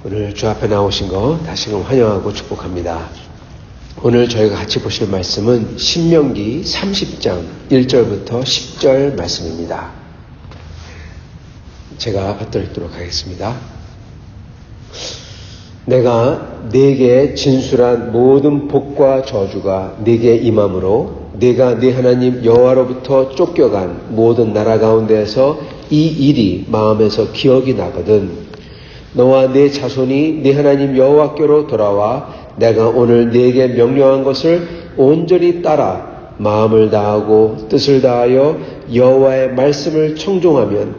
오늘 주 앞에 나오신 거 다시금 환영하고 축복합니다. 오늘 저희가 같이 보실 말씀은 신명기 30장 1절부터 10절 말씀입니다. 제가 받들도록 하겠습니다. 내가 네게 진술한 모든 복과 저주가 네게 임함으로 네가 네 하나님 여호와로부터 쫓겨간 모든 나라 가운데에서 이 일이 마음에서 기억이 나거든 너와 네 자손이 네 하나님 여호와께로 돌아와 내가 오늘 네게 명령한 것을 온전히 따라 마음을 다하고 뜻을 다하여 여호와의 말씀을 청종하면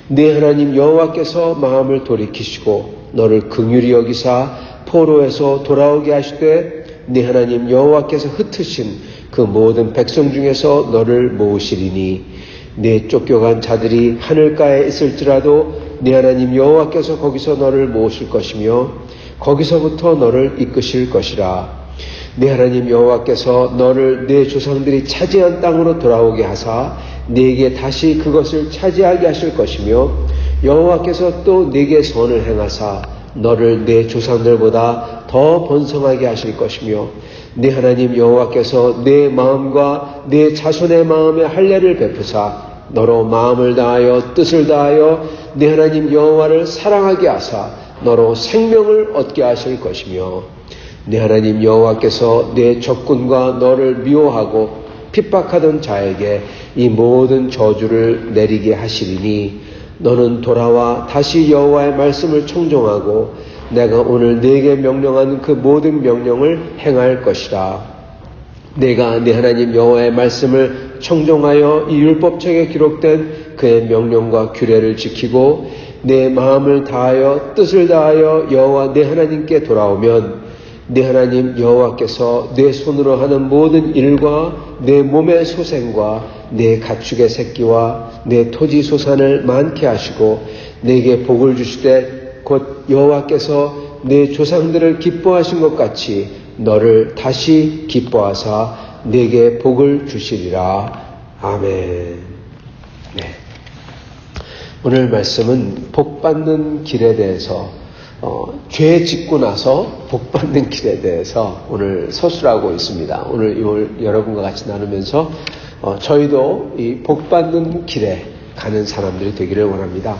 네 하나님 여호와께서 마음을 돌이키시고 너를 긍휼히 여기사 포로에서 돌아오게 하시되 네 하나님 여호와께서 흩으신 그 모든 백성 중에서 너를 모으시리니 네 쫓겨간 자들이 하늘가에 있을지라도 네 하나님 여호와께서 거기서 너를 모으실 것이며 거기서부터 너를 이끄실 것이라. 네 하나님 여호와께서 너를 네 조상들이 차지한 땅으로 돌아오게 하사 네게 다시 그것을 차지하게 하실 것이며 여호와께서 또 네게 선을 행하사 너를 네 조상들보다 더 번성하게 하실 것이며 네 하나님 여호와께서 네 마음과 네 자손의 마음에 할례를 베푸사 너로 마음을 다하여 뜻을 다하여 네 하나님 여호와를 사랑하게 하사 너로 생명을 얻게 하실 것이며 네 하나님 여호와께서 네 적군과 너를 미워하고 핍박하던 자에게 이 모든 저주를 내리게 하시리니 너는 돌아와 다시 여호와의 말씀을 청종하고 내가 오늘 네게 명령한 그 모든 명령을 행할 것이라. 내가 네 하나님 여호와의 말씀을 청종하여 이 율법책에 기록된 그의 명령과 규례를 지키고 내 마음을 다하여 뜻을 다하여 여호와 네 하나님께 돌아오면 네 하나님 여호와께서 내 손으로 하는 모든 일과 내 몸의 소생과 내 가축의 새끼와 내 토지 소산을 많게 하시고 내게 복을 주시되 곧 여호와께서 내 조상들을 기뻐하신 것 같이 너를 다시 기뻐하사 내게 복을 주시리라. 아멘. 네. 오늘 말씀은 복받는 길에 대해서 죄 짓고 나서 복받는 길에 대해서 오늘 서술하고 있습니다. 오늘 여러분과 같이 나누면서 저희도 이 복받는 길에 가는 사람들이 되기를 원합니다.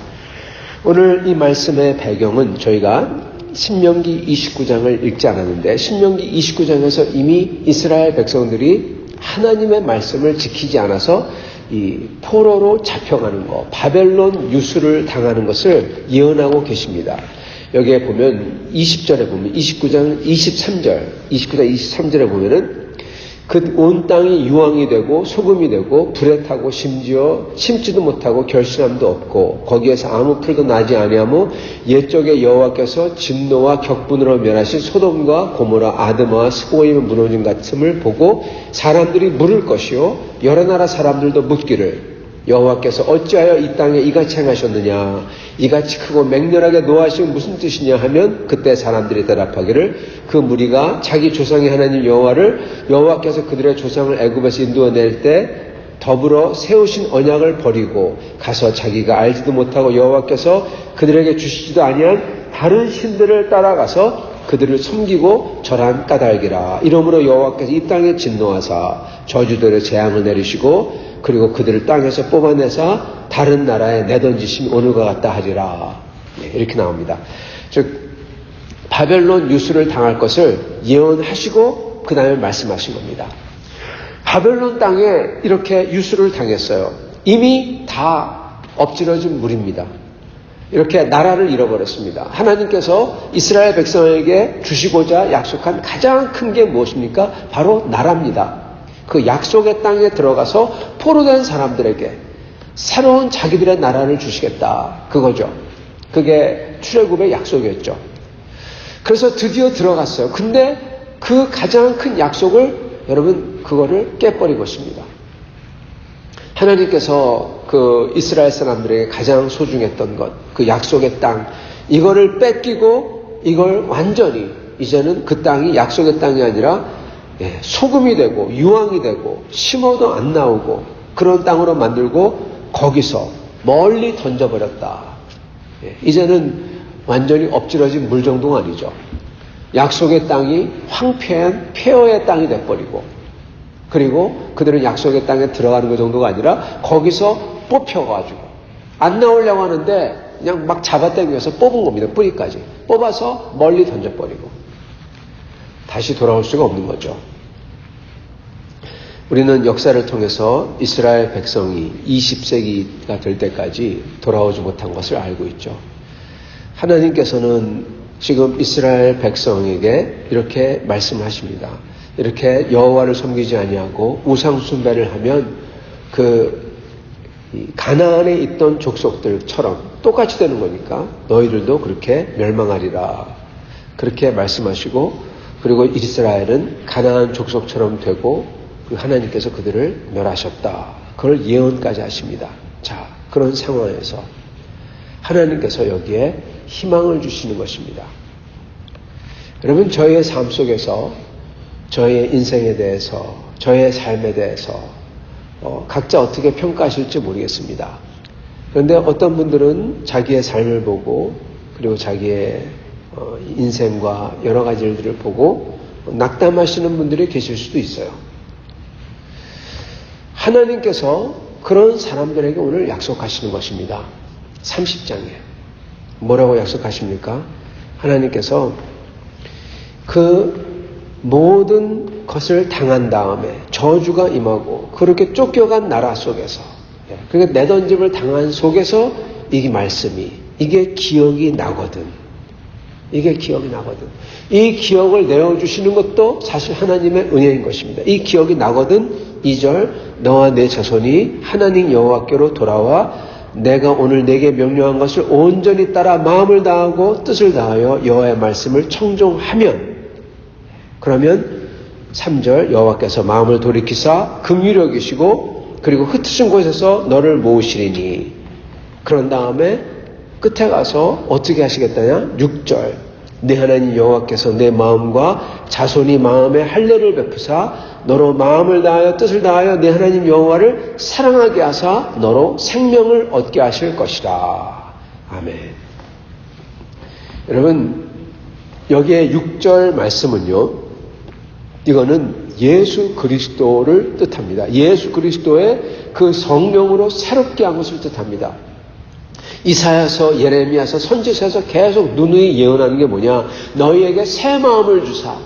오늘 이 말씀의 배경은 저희가 신명기 29장을 읽지 않았는데 신명기 29장에서 이미 이스라엘 백성들이 하나님의 말씀을 지키지 않아서 이 포로로 잡혀가는 것, 바벨론 유수를 당하는 것을 예언하고 계십니다. 여기에 보면 20절에 보면 29장 23절에 보면은 그 온 땅이 유황이 되고 소금이 되고 불에 타고 심지어 심지도 못하고 결실함도 없고 거기에서 아무 풀도 나지 아니하며 옛적에 여호와께서 진노와 격분으로 멸하신 소돔과 고모라 아드마와 스보임의 무너짐 같음을 보고 사람들이 물을 것이요 여러 나라 사람들도 묻기를 여호와께서 어찌하여 이 땅에 이같이 행하셨느냐 이같이 크고 맹렬하게 노하시면 무슨 뜻이냐 하면 그때 사람들이 대답하기를 그 무리가 자기 조상의 하나님 여호와께서 그들의 조상을 애굽에서 인도해낼 때 더불어 세우신 언약을 버리고 가서 자기가 알지도 못하고 여호와께서 그들에게 주시지도 아니한 다른 신들을 따라가서 그들을 섬기고 절한 까닭이라. 이러므로 여호와께서 이 땅에 진노하사 저주들의 재앙을 내리시고 그리고 그들을 땅에서 뽑아내사 다른 나라에 내던지심이 오늘과 같다 하리라. 이렇게 나옵니다. 즉 바벨론 유수를 당할 것을 예언하시고 그 다음에 말씀하신 겁니다. 바벨론 땅에 이렇게 유수를 당했어요. 이미 다 엎질러진 물입니다. 이렇게 나라를 잃어버렸습니다. 하나님께서 이스라엘 백성에게 주시고자 약속한 가장 큰 게 무엇입니까? 바로 나라입니다. 그 약속의 땅에 들어가서 포로된 사람들에게 새로운 자기들의 나라를 주시겠다. 그거죠. 그게 출애굽의 약속이었죠. 그래서 드디어 들어갔어요. 근데 그 가장 큰 약속을 여러분 그거를 깨버리고 있습니다. 하나님께서 그 이스라엘 사람들에게 가장 소중했던 것, 그 약속의 땅, 이거를 뺏기고 이걸 완전히 이제는 그 땅이 약속의 땅이 아니라 소금이 되고 유황이 되고 심어도 안 나오고 그런 땅으로 만들고 거기서 멀리 던져버렸다. 이제는 완전히 엎질러진 물 정도가 아니죠. 약속의 땅이 황폐한 폐허의 땅이 돼버리고, 그리고 그들은 약속의 땅에 들어가는 것 정도가 아니라 거기서 뽑혀가지고 안 나오려고 하는데 그냥 막 잡아당겨서 뽑은 겁니다. 뿌리까지 뽑아서 멀리 던져버리고 다시 돌아올 수가 없는 거죠. 우리는 역사를 통해서 이스라엘 백성이 20세기가 될 때까지 돌아오지 못한 것을 알고 있죠. 하나님께서는 지금 이스라엘 백성에게 이렇게 말씀하십니다. 이렇게 여호와를 섬기지 아니하고 우상 숭배를 하면 가나안에 있던 족속들처럼 똑같이 되는 거니까 너희들도 그렇게 멸망하리라. 그렇게 말씀하시고, 그리고 이스라엘은 가나안 족속처럼 되고 하나님께서 그들을 멸하셨다. 그걸 예언까지 하십니다. 자, 그런 상황에서 하나님께서 여기에 희망을 주시는 것입니다. 여러분, 저의 삶 속에서 저의 인생에 대해서, 저의 삶에 대해서 각자 어떻게 평가하실지 모르겠습니다. 그런데 어떤 분들은 자기의 삶을 보고, 그리고 자기의 인생과 여러 가지 일들을 보고 낙담하시는 분들이 계실 수도 있어요. 하나님께서 그런 사람들에게 오늘 약속하시는 것입니다. 30장에 뭐라고 약속하십니까? 하나님께서 그 모든 것을 당한 다음에 저주가 임하고 그렇게 쫓겨간 나라 속에서, 그러니까 내던짐을 당한 속에서 이 말씀이, 이게 기억이 나거든. 이게 기억이 나거든. 이 기억을 내어주시는 것도 사실 하나님의 은혜인 것입니다. 이 기억이 나거든. 2절, 너와 내 자손이 하나님 여호와께로 돌아와 내가 오늘 내게 명령한 것을 온전히 따라 마음을 다하고 뜻을 다하여 여호와의 말씀을 청종하면, 그러면 3절, 여호와께서 마음을 돌이키사 긍휼히 여기시고 그리고 흩으신 곳에서 너를 모으시리니. 그런 다음에 끝에 가서 어떻게 하시겠다냐? 6절, 내 하나님 여호와께서 내 마음과 자손이 마음에 할례를 베푸사 너로 마음을 다하여 뜻을 다하여 내 하나님 여호와를 사랑하게 하사 너로 생명을 얻게 하실 것이라. 아멘. 여러분, 여기에 6절 말씀은요, 이거는 예수 그리스도를 뜻합니다. 예수 그리스도의 그 성령으로 새롭게 한 것을 뜻합니다. 이사야서, 예레미야서, 선지서에서 계속 누누이 예언하는 게 뭐냐? 너희에게 새 마음을 주사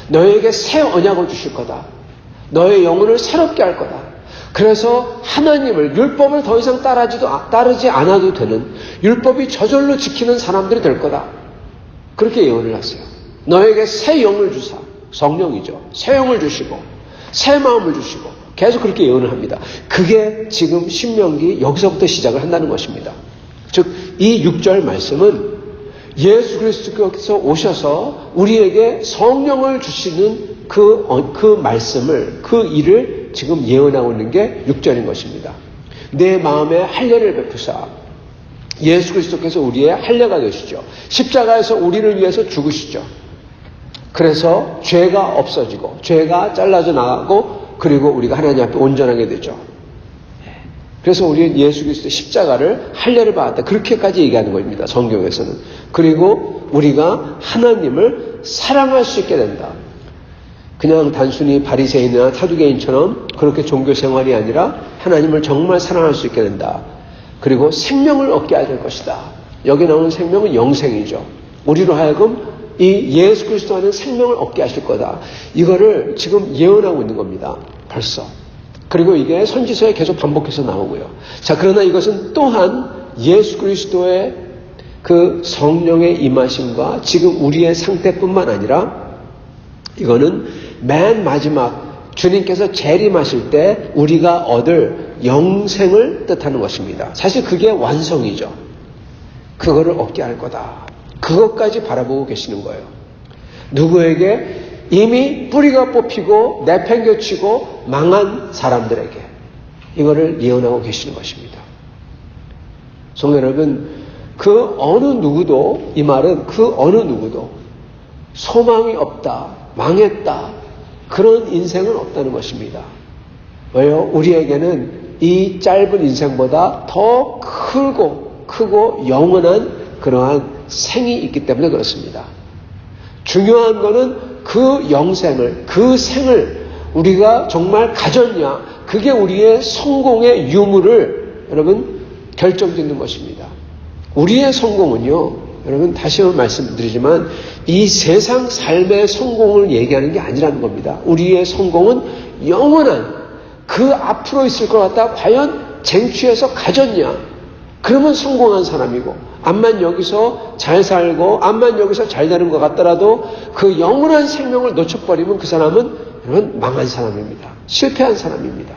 너희에게 새 언약을 주실 거다. 너의 영혼을 새롭게 할 거다. 그래서 하나님을, 율법을 더 이상 따르지 않아도 되는, 율법이 저절로 지키는 사람들이 될 거다. 그렇게 예언을 하세요. 너에게 새 영을 주사, 성령이죠. 새 영을 주시고 새 마음을 주시고 계속 그렇게 예언을 합니다. 그게 지금 신명기 여기서부터 시작을 한다는 것입니다. 즉, 이 6절 말씀은 예수 그리스도께서 오셔서 우리에게 성령을 주시는 그 말씀을, 그 일을 지금 예언하고 있는 게 6절인 것입니다. 내 마음에 할례를 베푸사, 예수 그리스도께서 우리의 할례가 되시죠. 십자가에서 우리를 위해서 죽으시죠. 그래서 죄가 없어지고 죄가 잘라져 나가고 그리고 우리가 하나님 앞에 온전하게 되죠. 그래서 우리는 예수 그리스도의 십자가를 할례를 받았다. 그렇게까지 얘기하는 겁니다. 성경에서는. 그리고 우리가 하나님을 사랑할 수 있게 된다. 그냥 단순히 바리새인이나 사두개인처럼 그렇게 종교 생활이 아니라 하나님을 정말 사랑할 수 있게 된다. 그리고 생명을 얻게 할 것이다. 여기 나오는 생명은 영생이죠. 우리로 하여금 이 예수 그리스도 안에 생명을 얻게 하실 거다. 이거를 지금 예언하고 있는 겁니다. 벌써. 그리고 이게 선지서에 계속 반복해서 나오고요. 자, 그러나 이것은 또한 예수 그리스도의 그 성령의 임하심과 지금 우리의 상태뿐만 아니라 이거는 맨 마지막 주님께서 재림하실 때 우리가 얻을 영생을 뜻하는 것입니다. 사실 그게 완성이죠. 그거를 얻게 할 거다. 그것까지 바라보고 계시는 거예요. 누구에게? 이미 뿌리가 뽑히고 내팽개치고 망한 사람들에게 이거를 예언하고 계시는 것입니다. 성도 여러분, 그 어느 누구도, 이 말은 그 어느 누구도 소망이 없다, 망했다, 그런 인생은 없다는 것입니다. 왜요? 우리에게는 이 짧은 인생보다 더 크고 영원한 그러한 생이 있기 때문에 그렇습니다. 중요한 거는 그 영생을, 그 생을 우리가 정말 가졌냐, 그게 우리의 성공의 유무를 여러분 결정짓는 것입니다. 우리의 성공은요, 여러분 다시 한번 말씀드리지만 이 세상 삶의 성공을 얘기하는 게 아니라는 겁니다. 우리의 성공은 영원한 그 앞으로 있을 것 같다. 과연 쟁취해서 가졌냐? 그러면 성공한 사람이고, 암만 여기서 잘 살고 암만 여기서 잘 되는 것 같더라도 그 영원한 생명을 놓쳐버리면 그 사람은 여러분 망한 사람입니다. 실패한 사람입니다.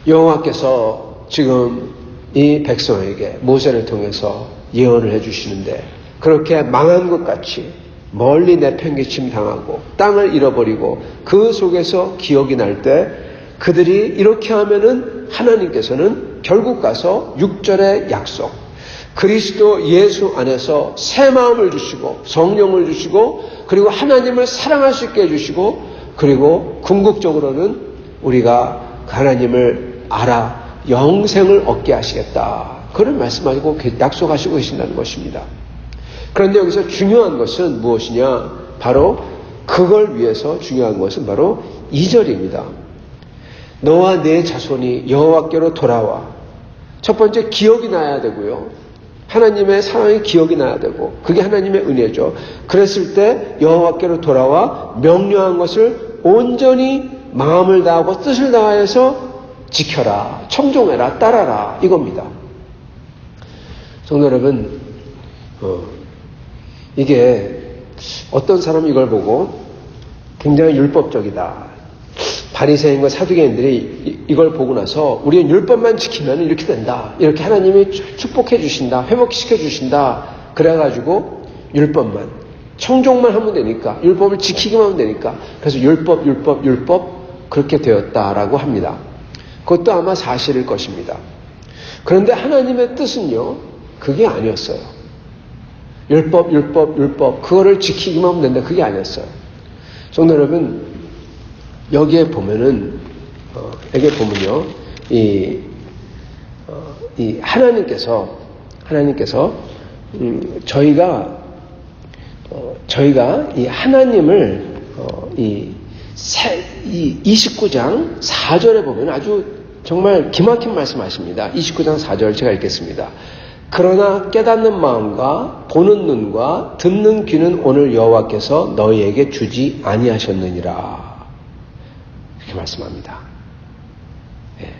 여호와께서 지금 이 백성에게 모세를 통해서 예언을 해주시는데, 그렇게 망한 것 같이 멀리 내팽개침 당하고 땅을 잃어버리고 그 속에서 기억이 날 때 그들이 이렇게 하면은 하나님께서는 결국 가서 6절의 약속, 그리스도 예수 안에서 새 마음을 주시고 성령을 주시고 그리고 하나님을 사랑할 수 있게 해주시고, 그리고 궁극적으로는 우리가 하나님을 알아 영생을 얻게 하시겠다, 그런 말씀하시고 약속하시고 계신다는 것입니다. 그런데 여기서 중요한 것은 무엇이냐? 바로 그걸 위해서 중요한 것은 바로 2절입니다. 너와 내 자손이 여호와께로 돌아와. 첫 번째 기억이 나야 되고요. 하나님의 사랑이 기억이 나야 되고, 그게 하나님의 은혜죠. 그랬을 때 여호와께로 돌아와 명령한 것을 온전히 마음을 다하고 뜻을 다해서 지켜라, 청종해라, 따라라, 이겁니다. 성도 여러분, 이게 어떤 사람이 이걸 보고 굉장히 율법적이다, 바리새인과 사두개인들이 이걸 보고 나서 우리는 율법만 지키면 이렇게 된다, 이렇게 하나님이 축복해 주신다, 회복시켜 주신다, 그래가지고 율법만, 청종만 하면 되니까, 율법을 지키기만 하면 되니까, 그래서 율법 그렇게 되었다라고 합니다. 그것도 아마 사실일 것입니다. 그런데 하나님의 뜻은요, 그게 아니었어요. 율법 그거를 지키기만 하면 된다, 그게 아니었어요. 성도 여러분, 여기에 보면은 이 하나님께서 저희가 이 하나님을 이 29장 4절에 보면 아주 정말 기막힌 말씀하십니다. 29장 4절 제가 읽겠습니다. 그러나 깨닫는 마음과 보는 눈과 듣는 귀는 오늘 여호와께서 너희에게 주지 아니하셨느니라, 이렇게 말씀합니다. 네.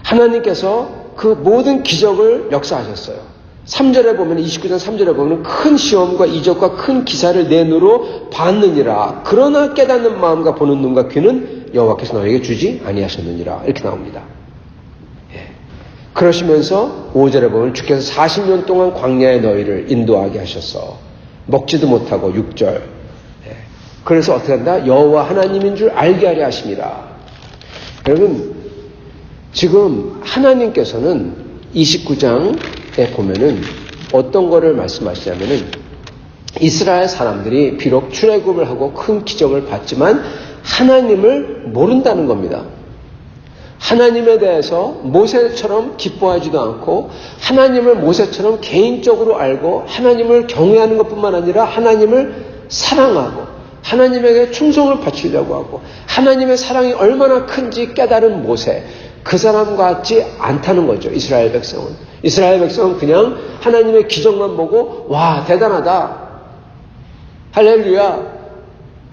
하나님께서 그 모든 기적을 역사하셨어요. 3절에 보면, 29장 3절에 보면 큰 시험과 이적과 큰 기사를 내 눈으로 봤느니라. 그러나 깨닫는 마음과 보는 눈과 귀는 여호와께서 너에게 주지 아니하셨느니라, 이렇게 나옵니다. 예. 그러시면서 5절에 보면 주께서 40년 동안 광야에 너희를 인도하게 하셨어 먹지도 못하고, 6절. 예. 그래서 어떻게 한다? 여호와 하나님인 줄 알게 하려 하심이라. 여러분, 지금 하나님께서는 29장에 보면은 어떤 거를 말씀하시냐면은, 이스라엘 사람들이 비록 출애굽을 하고 큰 기적을 봤지만 하나님을 모른다는 겁니다. 하나님에 대해서 모세처럼 기뻐하지도 않고, 하나님을 모세처럼 개인적으로 알고 하나님을 경외하는 것뿐만 아니라 하나님을 사랑하고 하나님에게 충성을 바치려고 하고 하나님의 사랑이 얼마나 큰지 깨달은 모세, 그 사람 같지 않다는 거죠. 이스라엘 백성은 그냥 하나님의 기적만 보고 와 대단하다, 할렐루야,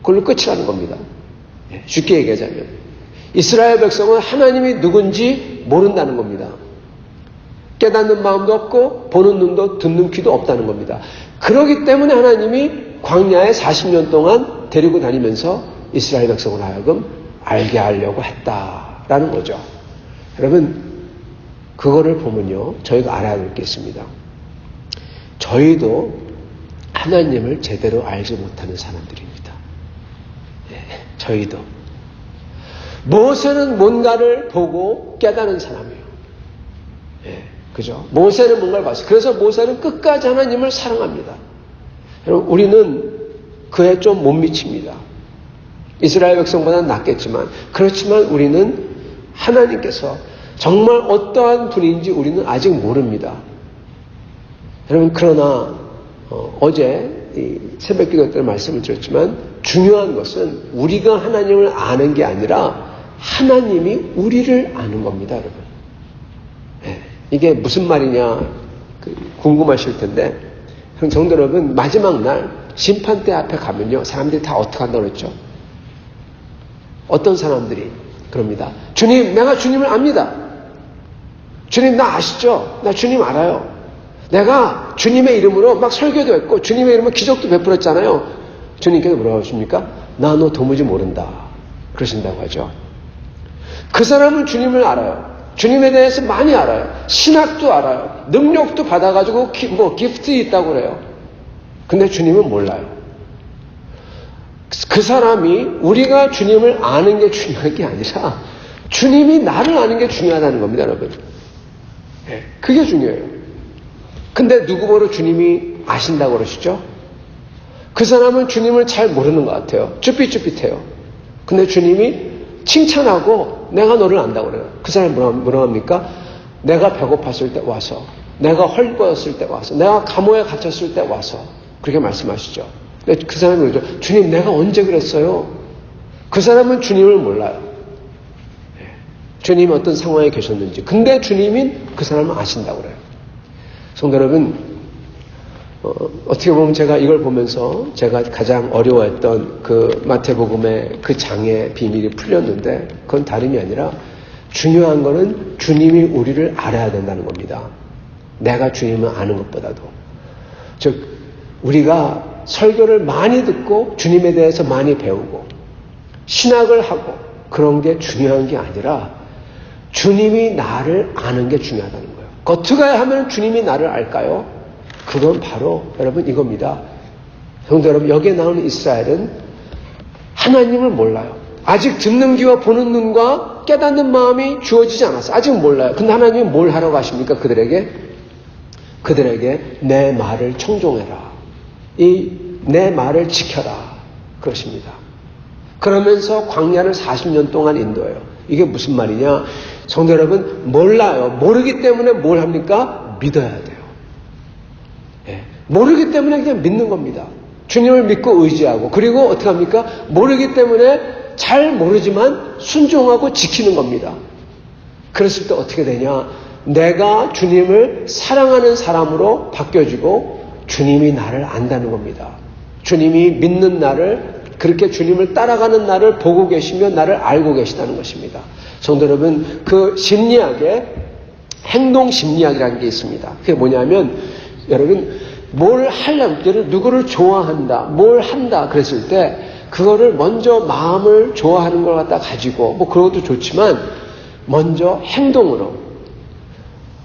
그걸로 끝이라는 겁니다. 쉽게 얘기하자면 이스라엘 백성은 하나님이 누군지 모른다는 겁니다. 깨닫는 마음도 없고 보는 눈도 듣는 귀도 없다는 겁니다. 그렇기 때문에 하나님이 광야에 40년 동안 데리고 다니면서 이스라엘 백성을 하여금 알게 하려고 했다라는 거죠. 여러분, 그거를 보면요, 저희가 알아야 될 게 있습니다. 저희도 하나님을 제대로 알지 못하는 사람들입니다. 저희도. 모세는 뭔가를 보고 깨달은 사람이에요. 그죠? 모세는 뭔가를 봤어요. 그래서 모세는 끝까지 하나님을 사랑합니다. 여러분, 우리는 그에 좀 못 미칩니다. 이스라엘 백성보다는 낫겠지만, 그렇지만 우리는 하나님께서 정말 어떠한 분인지 우리는 아직 모릅니다. 여러분, 그러나 어제 이 새벽 기도 때 말씀을 드렸지만 중요한 것은 우리가 하나님을 아는 게 아니라 하나님이 우리를 아는 겁니다, 여러분. 네, 이게 무슨 말이냐 궁금하실 텐데, 성도 여러분, 마지막 날 심판대 앞에 가면요, 사람들이 다 어떻게 한다고 그랬죠? 어떤 사람들이 그럽니다. 주님, 내가 주님을 압니다. 주님, 나 아시죠? 나 주님 알아요. 내가 주님의 이름으로 막 설교도 했고 주님의 이름으로 기적도 베풀었잖아요. 주님께서 뭐라고 하십니까? 나 너 도무지 모른다 그러신다고 하죠. 그 사람은 주님을 알아요. 주님에 대해서 많이 알아요. 신학도 알아요. 능력도 받아가지고 기프트 있다고 그래요. 근데 주님은 몰라요. 그 사람이 우리가 주님을 아는 게 중요한 게 아니라 주님이 나를 아는 게 중요하다는 겁니다, 여러분. 네, 그게 중요해요. 근데 누구 보러 주님이 아신다고 그러시죠? 그 사람은 주님을 잘 모르는 것 같아요. 쭈삣쭈삣해요. 근데 주님이 칭찬하고 내가 너를 안다고 그래요. 그 사람이 뭐라고 합니까? 내가 배고팠을 때 와서, 내가 헐거웠을 때 와서, 내가 감옥에 갇혔을 때 와서 그렇게 말씀하시죠. 근데 그 사람이 그러죠. 주님, 내가 언제 그랬어요? 그 사람은 주님을 몰라요. 주님이 어떤 상황에 계셨는지. 근데 주님이 그 사람을 아신다고 그래요. 성도 여러분, 어떻게 보면 제가 이걸 보면서 제가 가장 어려워했던 그 마태복음의 그 장의 비밀이 풀렸는데, 그건 다름이 아니라 중요한 거는 주님이 우리를 알아야 된다는 겁니다. 내가 주님을 아는 것보다도. 즉, 우리가 설교를 많이 듣고 주님에 대해서 많이 배우고 신학을 하고 그런 게 중요한 게 아니라 주님이 나를 아는 게 중요하다는 거예요. 어떻게 하면 주님이 나를 알까요? 그건 바로 여러분 이겁니다. 성도 여러분, 여기에 나오는 이스라엘은 하나님을 몰라요. 아직 듣는 귀와 보는 눈과 깨닫는 마음이 주어지지 않았어요. 아직 몰라요. 근데 하나님이 뭘 하라고 하십니까? 그들에게 내 말을 청종해라. 내 말을 지켜라. 그러십니다. 그러면서 광야를 40년 동안 인도해요. 이게 무슨 말이냐? 성도 여러분, 몰라요. 모르기 때문에 뭘 합니까? 믿어야 돼요. 예. 모르기 때문에 그냥 믿는 겁니다. 주님을 믿고 의지하고, 그리고 어떻게 합니까? 모르기 때문에 잘 모르지만 순종하고 지키는 겁니다. 그랬을 때 어떻게 되냐? 내가 주님을 사랑하는 사람으로 바뀌어지고 주님이 나를 안다는 겁니다. 주님이 믿는 나를, 그렇게 주님을 따라가는 나를 보고 계시며 나를 알고 계시다는 것입니다. 성도 여러분, 그 심리학에 행동 심리학이라는 게 있습니다. 그게 뭐냐면, 여러분, 뭘 하려면, 누구를 좋아한다, 뭘 한다 그랬을 때 그거를 먼저 마음을 좋아하는 걸 갖다 가지고, 뭐 그런 것도 좋지만 먼저 행동으로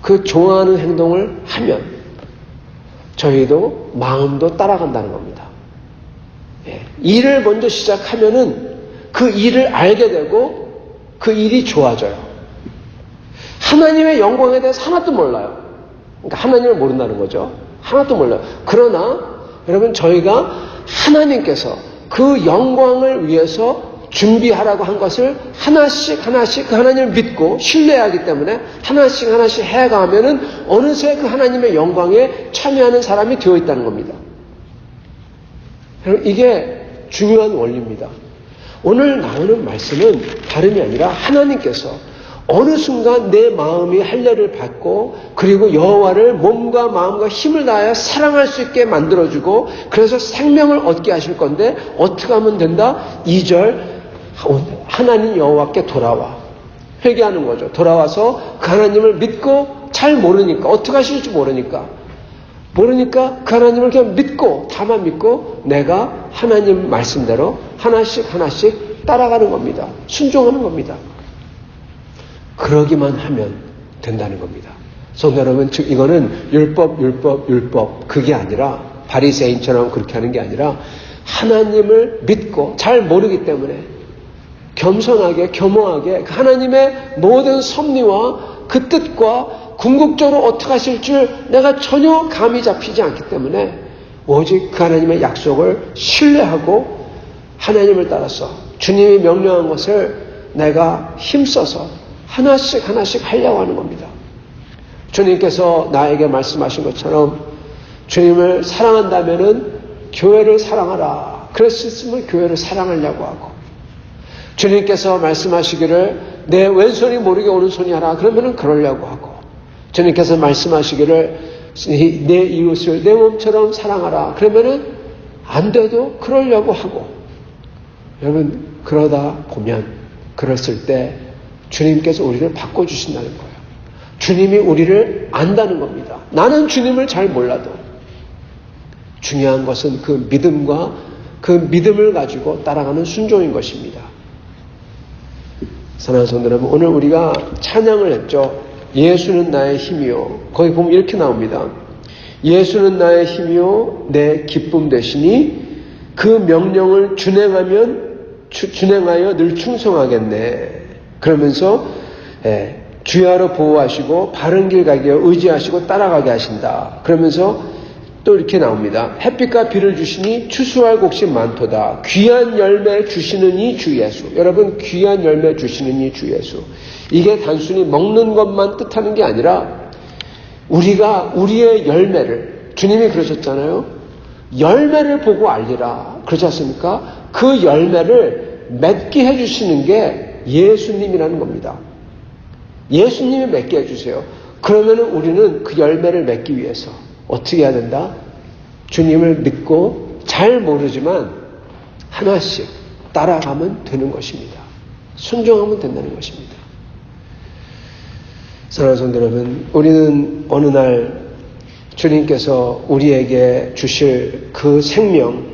그 좋아하는 행동을 하면 저희도 마음도 따라간다는 겁니다. 예. 일을 먼저 시작하면은 그 일을 알게 되고 그 일이 좋아져요. 하나님의 영광에 대해서 하나도 몰라요. 그러니까 하나님을 모른다는 거죠. 하나도 몰라요. 그러나 여러분, 저희가 하나님께서 그 영광을 위해서 준비하라고 한 것을 하나씩 그 하나님을 믿고 신뢰하기 때문에 하나씩 해가면은 어느새 그 하나님의 영광에 참여하는 사람이 되어 있다는 겁니다. 이게 중요한 원리입니다. 오늘 나오는 말씀은 다름이 아니라 하나님께서 어느 순간 내 마음이 할례를 받고 그리고 여호와를 몸과 마음과 힘을 다하여 사랑할 수 있게 만들어주고 그래서 생명을 얻게 하실 건데 어떻게 하면 된다? 2절 하나님 여호와께 돌아와. 회개하는 거죠. 돌아와서 그 하나님을 믿고 잘 모르니까 어떻게 하실지 모르니까 그 하나님을 그냥 믿고 다만 믿고 내가 하나님 말씀대로 하나씩 따라가는 겁니다. 순종하는 겁니다. 그러기만 하면 된다는 겁니다. 성도 여러분, 즉 이거는 율법 그게 아니라 바리새인처럼 그렇게 하는 게 아니라 하나님을 믿고 잘 모르기 때문에 겸손하게 겸허하게 하나님의 모든 섭리와 그 뜻과 궁극적으로 어떻게 하실 줄 내가 전혀 감이 잡히지 않기 때문에 오직 그 하나님의 약속을 신뢰하고 하나님을 따라서 주님이 명령한 것을 내가 힘써서 하나씩 하려고 하는 겁니다. 주님께서 나에게 말씀하신 것처럼 주님을 사랑한다면은 교회를 사랑하라. 그랬으면 교회를 사랑하려고 하고, 주님께서 말씀하시기를 내 왼손이 모르게 오른손이 하라. 그러면은 그러려고 하고, 주님께서 말씀하시기를 내 이웃을 내 몸처럼 사랑하라. 그러면은 안 돼도 그러려고 하고, 여러분 그러다 보면 그랬을 때 주님께서 우리를 바꿔주신다는 거예요. 주님이 우리를 안다는 겁니다. 나는 주님을 잘 몰라도 중요한 것은 그 믿음과 그 믿음을 가지고 따라가는 순종인 것입니다. 사랑하는 성도 여러분, 오늘 우리가 찬양을 했죠. 예수는 나의 힘이요. 거기 보면 이렇게 나옵니다. 예수는 나의 힘이요 내 기쁨 되시니 그 명령을 준행하여 늘 충성하겠네. 그러면서 주야로 보호하시고 바른 길 가게 의지하시고 따라가게 하신다. 그러면서 또 이렇게 나옵니다. 햇빛과 비를 주시니 추수할 곡식 많도다. 귀한 열매 주시는 이 주 예수. 여러분, 귀한 열매 주시는 이 주 예수. 이게 단순히 먹는 것만 뜻하는 게 아니라 우리가 우리의 열매를, 주님이 그러셨잖아요. 열매를 보고 알리라. 그러지 않습니까? 그 열매를 맺게 해주시는 게 예수님이라는 겁니다. 예수님이 맺게 해주세요. 그러면 우리는 그 열매를 맺기 위해서 어떻게 해야 된다? 주님을 믿고 잘 모르지만 하나씩 따라가면 되는 것입니다. 순종하면 된다는 것입니다. 사랑하는 성도 여러분, 우리는 어느 날 주님께서 우리에게 주실 그 생명,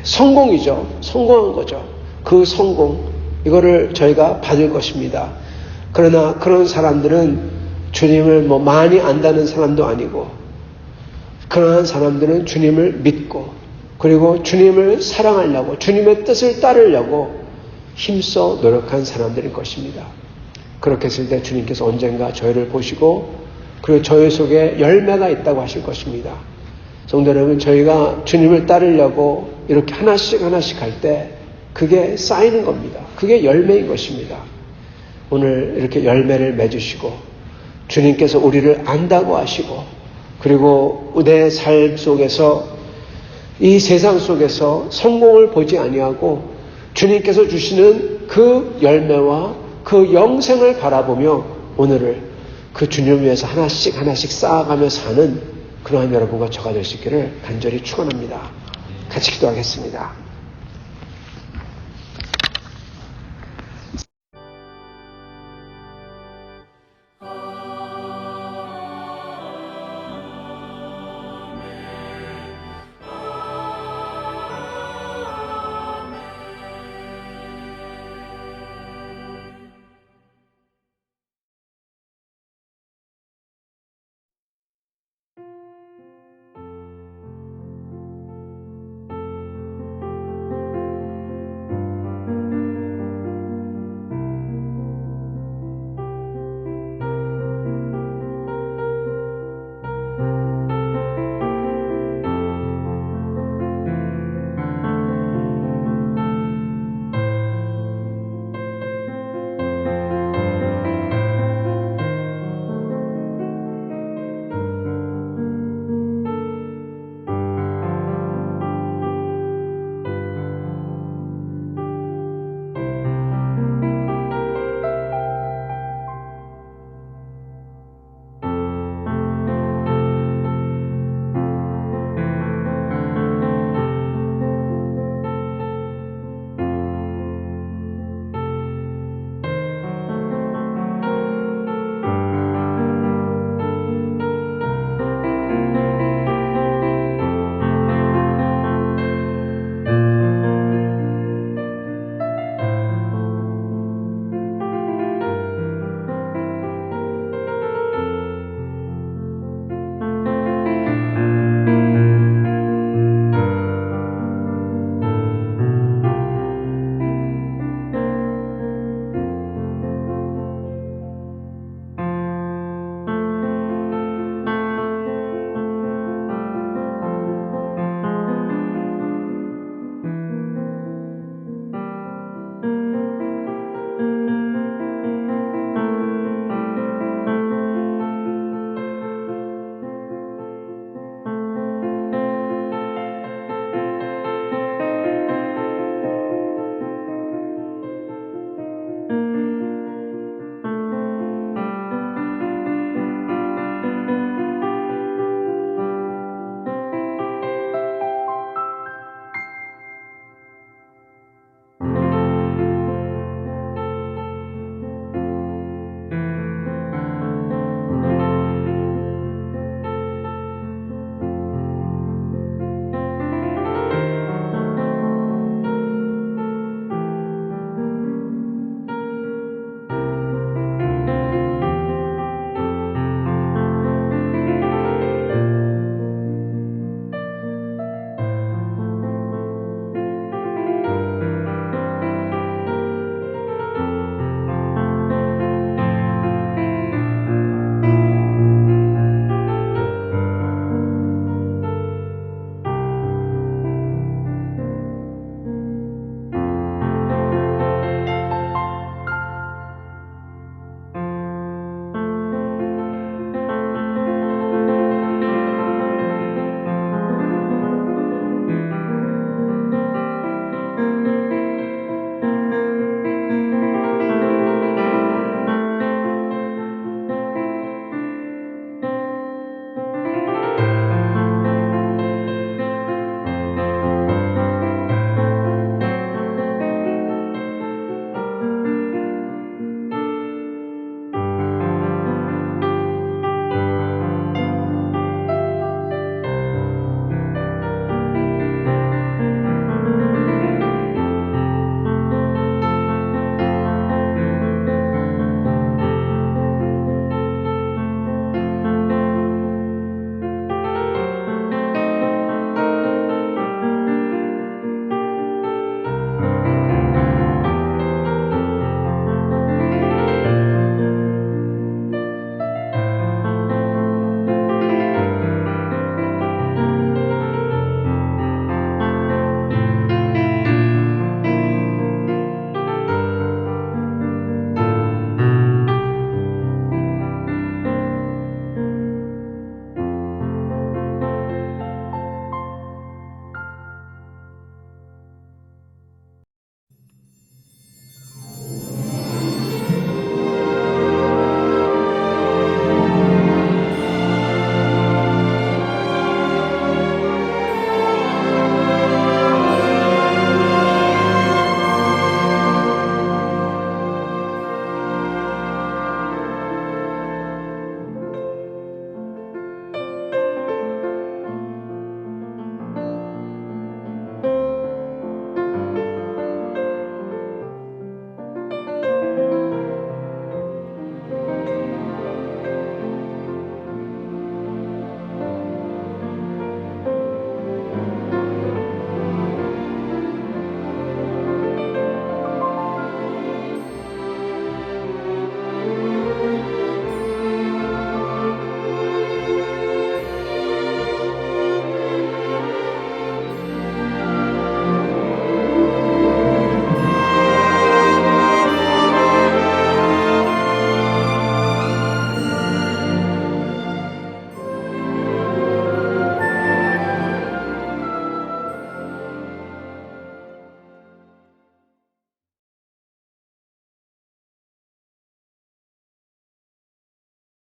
성공이죠. 성공한 거죠. 그 성공, 이거를 저희가 받을 것입니다. 그러나 그런 사람들은 주님을 많이 안다는 사람도 아니고, 그러한 사람들은 주님을 믿고 그리고 주님을 사랑하려고 주님의 뜻을 따르려고 힘써 노력한 사람들일 것입니다. 그렇게 했을 때 주님께서 언젠가 저희를 보시고 그리고 저희 속에 열매가 있다고 하실 것입니다. 성도 여러분, 저희가 주님을 따르려고 이렇게 하나씩 할 때 그게 쌓이는 겁니다. 그게 열매인 것입니다. 오늘 이렇게 열매를 맺으시고 주님께서 우리를 안다고 하시고 그리고 내 삶 속에서 이 세상 속에서 성공을 보지 아니하고 주님께서 주시는 그 열매와 그 영생을 바라보며 오늘을 그 주님을 위해서 하나씩 쌓아가며 사는 그러한 여러분과 저가 될 수 있기를 간절히 축원합니다. 같이 기도하겠습니다.